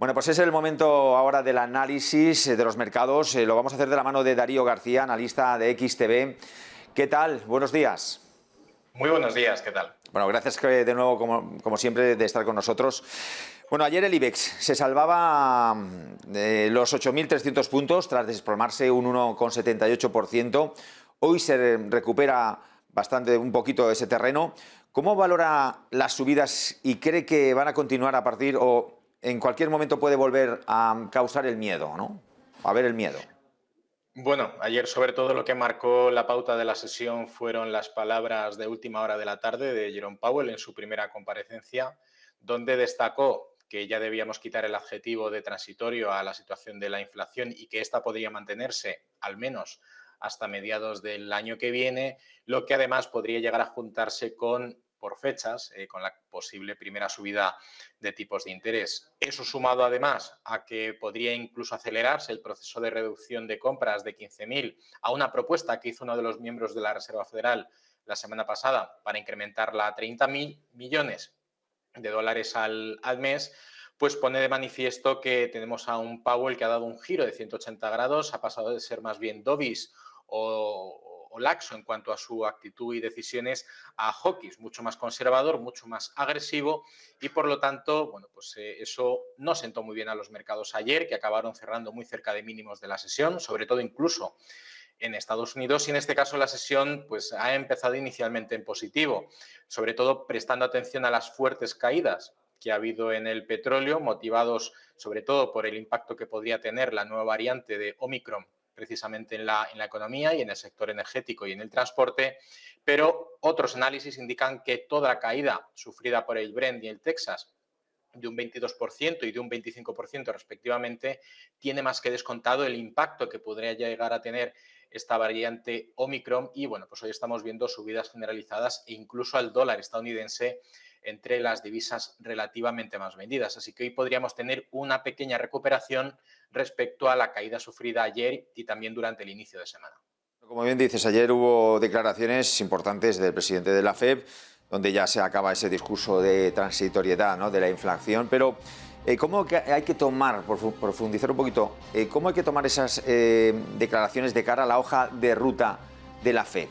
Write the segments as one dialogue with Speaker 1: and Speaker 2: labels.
Speaker 1: Bueno, pues es el momento ahora del análisis de los mercados. Lo vamos a hacer de la mano de Darío García, analista de XTB. ¿Qué tal? Buenos días.
Speaker 2: Muy buenos días, ¿qué tal?
Speaker 1: Bueno, gracias de nuevo, como siempre, de estar con nosotros. Bueno, ayer el IBEX se salvaba los 8.300 puntos tras desplomarse un 1,78%. Hoy se recupera un poquito ese terreno. ¿Cómo valora las subidas y cree que van a continuar a partir o en cualquier momento puede volver a causar el miedo, ¿no? A ver el miedo.
Speaker 2: Bueno, ayer sobre todo lo que marcó la pauta de la sesión fueron las palabras de última hora de la tarde de Jerome Powell en su primera comparecencia, donde destacó que ya debíamos quitar el adjetivo de transitorio a la situación de la inflación y que ésta podría mantenerse al menos hasta mediados del año que viene, lo que además podría llegar a juntarse por fechas, con la posible primera subida de tipos de interés. Eso sumado además a que podría incluso acelerarse el proceso de reducción de compras de 15.000 a una propuesta que hizo uno de los miembros de la Reserva Federal la semana pasada para incrementarla a 30.000 millones de dólares al mes, pues pone de manifiesto que tenemos a un Powell que ha dado un giro de 180 grados, ha pasado de ser más bien dovish o laxo en cuanto a su actitud y decisiones a hawkish, mucho más conservador, mucho más agresivo y por lo tanto, bueno, pues eso no sentó muy bien a los mercados ayer, que acabaron cerrando muy cerca de mínimos de la sesión, sobre todo incluso en Estados Unidos y en este caso la sesión pues ha empezado inicialmente en positivo, sobre todo prestando atención a las fuertes caídas que ha habido en el petróleo, motivados sobre todo por el impacto que podría tener la nueva variante de Omicron precisamente en la economía y en el sector energético y en el transporte, pero otros análisis indican que toda la caída sufrida por el Brent y el Texas de un 22% y de un 25% respectivamente, tiene más que descontado el impacto que podría llegar a tener esta variante Omicron y bueno, pues hoy estamos viendo subidas generalizadas e incluso al dólar estadounidense entre las divisas relativamente más vendidas. Así que hoy podríamos tener una pequeña recuperación respecto a la caída sufrida ayer y también durante el inicio de semana.
Speaker 1: Como bien dices, ayer hubo declaraciones importantes del presidente de la FED, donde ya se acaba ese discurso de transitoriedad, ¿no?, de la inflación, pero ¿cómo hay que tomar, por profundizar un poquito, cómo hay que tomar esas declaraciones de cara a la hoja de ruta de la FED?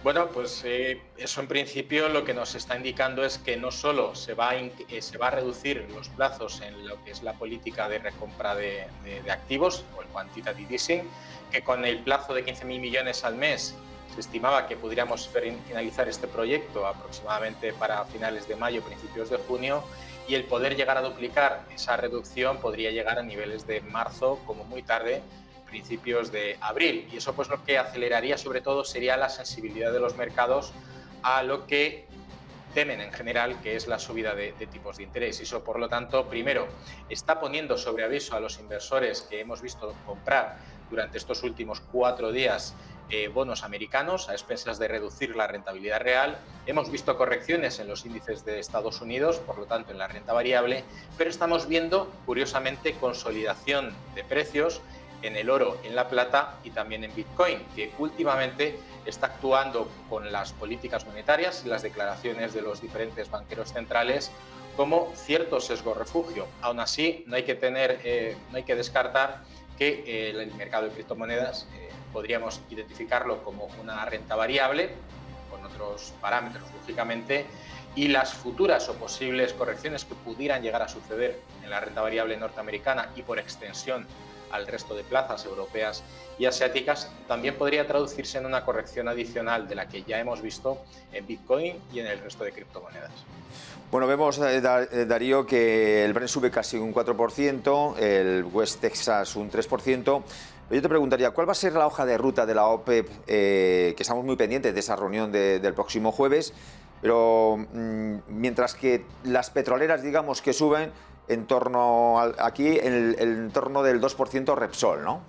Speaker 2: Bueno, pues eso en principio lo que nos está indicando es que no solo se va a reducir los plazos en lo que es la política de recompra de activos o el quantitative easing, que con el plazo de 15.000 millones al mes se estimaba que podríamos finalizar este proyecto aproximadamente para finales de mayo, principios de junio, y el poder llegar a duplicar esa reducción podría llegar a niveles de marzo, como muy tarde, principios de abril. Y eso pues lo que aceleraría sobre todo sería la sensibilidad de los mercados a lo que temen en general, que es la subida de tipos de interés. Y eso, por lo tanto, primero, está poniendo sobre aviso a los inversores que hemos visto comprar durante estos últimos 4 días bonos americanos a expensas de reducir la rentabilidad real. Hemos visto correcciones en los índices de Estados Unidos, por lo tanto en la renta variable, pero estamos viendo, curiosamente, consolidación de precios en el oro, en la plata y también en Bitcoin, que últimamente está actuando con las políticas monetarias y las declaraciones de los diferentes banqueros centrales como cierto sesgo refugio. Aún así, no hay que descartar que el mercado de criptomonedas podríamos identificarlo como una renta variable, con otros parámetros, lógicamente, y las futuras o posibles correcciones que pudieran llegar a suceder en la renta variable norteamericana y por extensión al resto de plazas europeas y asiáticas, también podría traducirse en una corrección adicional de la que ya hemos visto en Bitcoin y en el resto de criptomonedas.
Speaker 1: Bueno, vemos, Darío, que el Brent sube casi un 4%, el West Texas un 3%. Yo te preguntaría, ¿cuál va a ser la hoja de ruta de la OPEP? Que estamos muy pendientes de esa reunión del próximo jueves, pero mientras que las petroleras, digamos, que suben en torno aquí, en el torno del 2% Repsol, ¿no?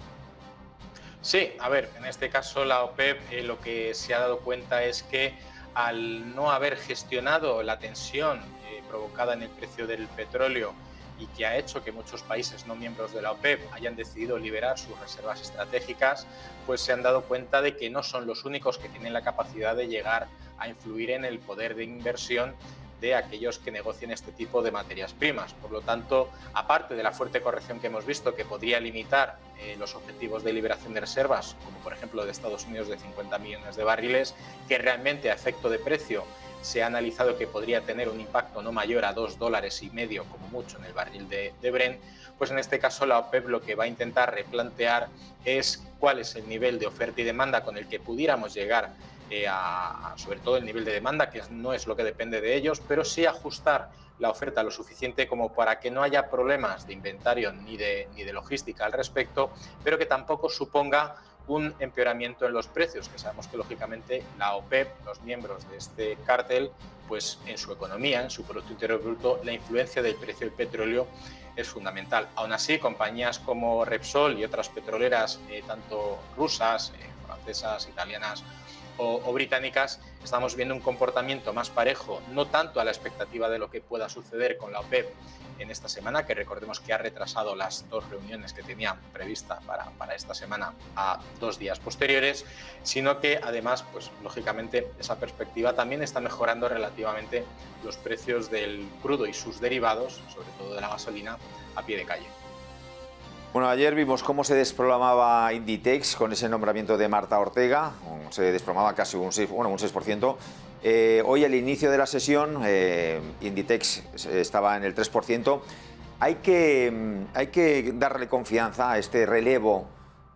Speaker 2: Sí, a ver, en este caso la OPEP lo que se ha dado cuenta es que al no haber gestionado la tensión provocada en el precio del petróleo y que ha hecho que muchos países no miembros de la OPEP hayan decidido liberar sus reservas estratégicas, pues se han dado cuenta de que no son los únicos que tienen la capacidad de llegar a influir en el poder de inversión de aquellos que negocien este tipo de materias primas. Por lo tanto, aparte de la fuerte corrección que hemos visto, que podría limitar los objetivos de liberación de reservas, como por ejemplo de Estados Unidos de 50 millones de barriles, que realmente a efecto de precio se ha analizado que podría tener un impacto no mayor a $2,5 como mucho en el barril de Brent, pues en este caso la OPEP lo que va a intentar replantear es cuál es el nivel de oferta y demanda con el que pudiéramos llegar sobre todo el nivel de demanda, que no es lo que depende de ellos, pero sí ajustar la oferta lo suficiente como para que no haya problemas de inventario ni de logística al respecto, pero que tampoco suponga un empeoramiento en los precios, que sabemos que lógicamente la OPEP, los miembros de este cártel, pues en su economía, en su Producto Interior Bruto, la influencia del precio del petróleo es fundamental. Aún así, compañías como Repsol y otras petroleras, tanto rusas, francesas, italianas o británicas, estamos viendo un comportamiento más parejo, no tanto a la expectativa de lo que pueda suceder con la OPEP en esta semana, que recordemos que ha retrasado las 2 reuniones que tenía prevista para esta semana a 2 días posteriores, sino que además, pues lógicamente, esa perspectiva también está mejorando relativamente los precios del crudo y sus derivados, sobre todo de la gasolina, a pie de calle.
Speaker 1: Bueno, ayer vimos cómo se desplomaba Inditex con ese nombramiento de Marta Ortega, se desplomaba casi un 6%. Hoy, al inicio de la sesión, Inditex estaba en el 3%. Hay que darle confianza a este relevo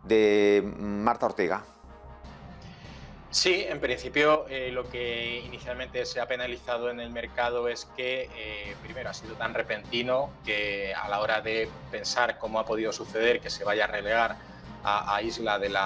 Speaker 1: de Marta Ortega.
Speaker 2: Sí, en principio lo que inicialmente se ha penalizado en el mercado es que primero ha sido tan repentino que a la hora de pensar cómo ha podido suceder que se vaya a relegar a Isla del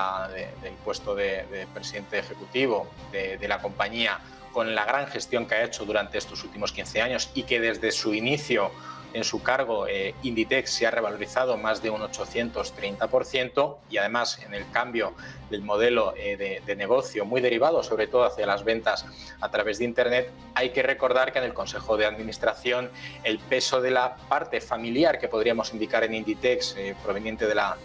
Speaker 2: puesto de presidente ejecutivo de la compañía, con la gran gestión que ha hecho durante estos últimos 15 años y que desde su inicio en su cargo, Inditex se ha revalorizado más de un 830% y además en el cambio del modelo de negocio muy derivado sobre todo hacia las ventas a través de Internet, hay que recordar que en el Consejo de Administración el peso de la parte familiar que podríamos indicar en Inditex proveniente de la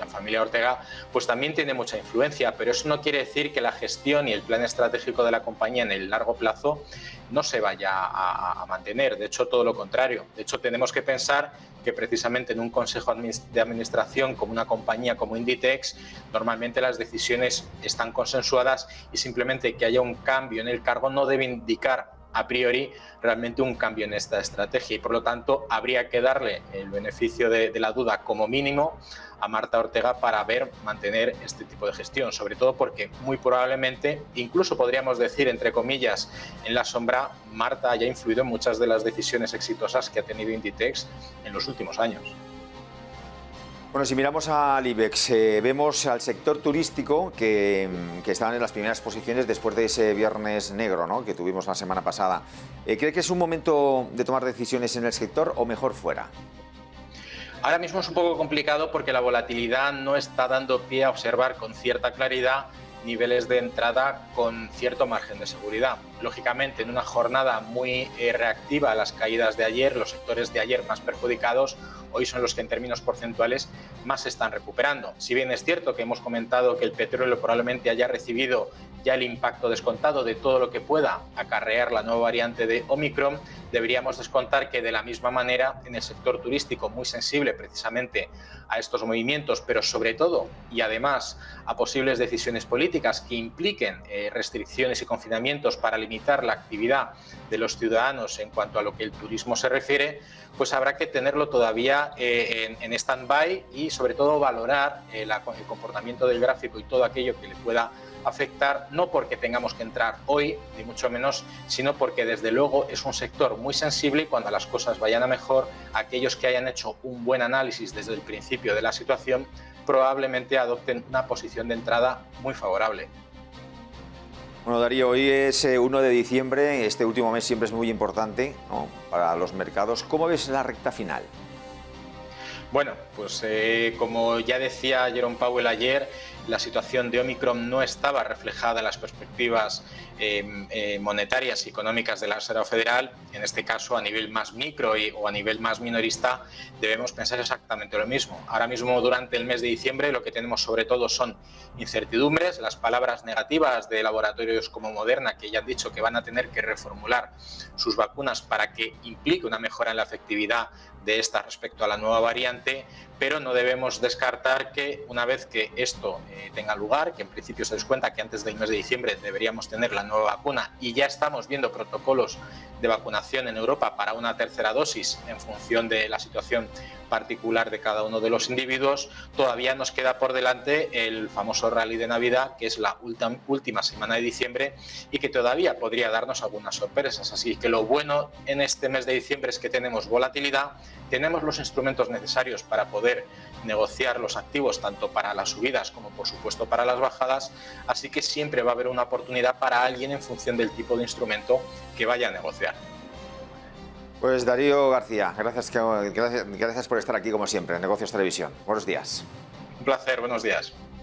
Speaker 2: familia Ortega, pues también tiene mucha influencia, pero eso no quiere decir que la gestión y el plan estratégico de la compañía en el largo plazo no se vaya a mantener. De hecho, todo lo contrario. De hecho, tenemos que pensar que precisamente en un consejo de administración como una compañía como Inditex, normalmente las decisiones están consensuadas y simplemente que haya un cambio en el cargo no debe indicar a priori realmente un cambio en esta estrategia y por lo tanto habría que darle el beneficio de la duda como mínimo a Marta Ortega para mantener este tipo de gestión, sobre todo porque muy probablemente, incluso podríamos decir entre comillas en la sombra, Marta haya influido en muchas de las decisiones exitosas que ha tenido Inditex en los últimos años.
Speaker 1: Bueno, si miramos al IBEX, vemos al sector turístico que estaban en las primeras posiciones después de ese viernes negro, ¿no?, que tuvimos la semana pasada. ¿Cree que es un momento de tomar decisiones en el sector o mejor fuera?
Speaker 2: Ahora mismo es un poco complicado porque la volatilidad no está dando pie a observar con cierta claridad niveles de entrada con cierto margen de seguridad. Lógicamente, en una jornada muy reactiva a las caídas de ayer, los sectores de ayer más perjudicados hoy son los que en términos porcentuales más se están recuperando. Si bien es cierto que hemos comentado que el petróleo probablemente haya recibido ya el impacto descontado de todo lo que pueda acarrear la nueva variante de Omicron, deberíamos descontar que de la misma manera en el sector turístico, muy sensible precisamente a estos movimientos, pero sobre todo y además a posibles decisiones políticas que impliquen restricciones y confinamientos para limitar la actividad de los ciudadanos en cuanto a lo que el turismo se refiere, pues habrá que tenerlo todavía en stand-by y sobre todo valorar el comportamiento del gráfico y todo aquello que le pueda afectar, no porque tengamos que entrar hoy, ni mucho menos, sino porque desde luego es un sector muy sensible y cuando las cosas vayan a mejor, aquellos que hayan hecho un buen análisis desde el principio de la situación probablemente adopten una posición de entrada muy favorable.
Speaker 1: Bueno, Darío, hoy es 1 de diciembre, este último mes siempre es muy importante, ¿no?, para los mercados. ¿Cómo ves la recta final?
Speaker 2: Bueno, pues como ya decía Jerome Powell ayer, la situación de Omicron no estaba reflejada en las perspectivas monetarias y económicas de la Reserva Federal. En este caso, a nivel más micro o a nivel más minorista, debemos pensar exactamente lo mismo. Ahora mismo, durante el mes de diciembre, lo que tenemos sobre todo son incertidumbres, las palabras negativas de laboratorios como Moderna, que ya han dicho que van a tener que reformular sus vacunas para que implique una mejora en la efectividad de esta respecto a la nueva variante, pero no debemos descartar que una vez que esto tenga lugar, que en principio se descuenta que antes del mes de diciembre deberíamos tener la nueva vacuna y ya estamos viendo protocolos de vacunación en Europa para una tercera dosis en función de la situación particular de cada uno de los individuos, todavía nos queda por delante el famoso rally de Navidad, que es la última semana de diciembre y que todavía podría darnos algunas sorpresas. Así que lo bueno en este mes de diciembre es que tenemos volatilidad, tenemos los instrumentos necesarios para poder negociar los activos tanto para las subidas como por supuesto para las bajadas, así que siempre va a haber una oportunidad para alguien en función del tipo de instrumento que vaya a negociar.
Speaker 1: Pues Darío García, gracias por estar aquí como siempre en Negocios Televisión. Buenos días.
Speaker 2: Un placer, buenos días.